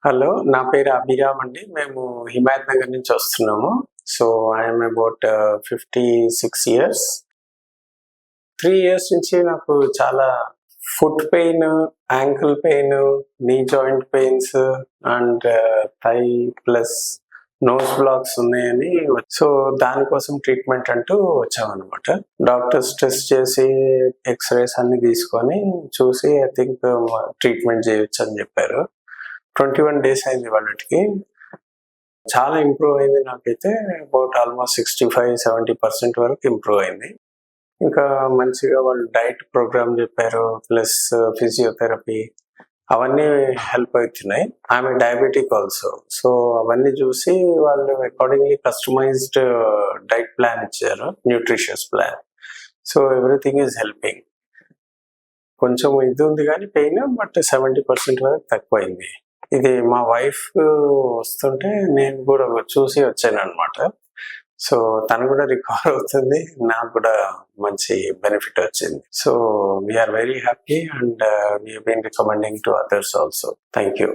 Hello. నా పేరు అభిరామ్ అండి. మేము హిమాయత్ నగర్ నుంచి వస్తున్నాము. So I'm about 56 years. 3 years నుంచి నాకు చాలా foot pain, ankle pain, knee joint pains and thigh plus nose blocks ఉన్నాయని, సో దానికోసం ట్రీట్మెంట్ అంటూ వచ్చామన్నమాట. డాక్టర్స్ టెస్ట్ చేసి ఎక్స్రేస్ అన్ని తీసుకొని చూసి ఐ థింక్ ట్రీట్మెంట్ చేయొచ్చు అని చెప్పారు. 21 డేస్ అయింది వాళ్ళకి. చాలా ఇంప్రూవ్ అయింది. నాకైతే అబౌట్ ఆల్మోస్ట్ 65-70% వరకు ఇంప్రూవ్ అయింది. ఇంకా మంచిగా వాళ్ళు డైట్ ప్రోగ్రామ్ చెప్పారు, ప్లస్ ఫిజియోథెరపీ అవన్నీ హెల్ప్ అవుతున్నాయి. ఆమె డయాబెటిక్ ఆల్సో. సో అవన్నీ చూసి వాళ్ళు అకార్డింగ్లీ కస్టమైజ్డ్ డైట్ ప్లాన్ ఇచ్చారు, nutritious plan. So everything is helping. కొంచెం ఇది ఉంది కానీ పెయిన్, బట్ 70% వరకు తక్కువైంది. ఇది మా వైఫ్ వస్తుంటే నేను కూడా చూసి వచ్చాను అనమాట. సో తను కూడా రికవర్ అవుతుంది, నాకు కూడా మంచి బెనిఫిట్ వచ్చింది. So we're very happy and we been recommending to others also. Thank you.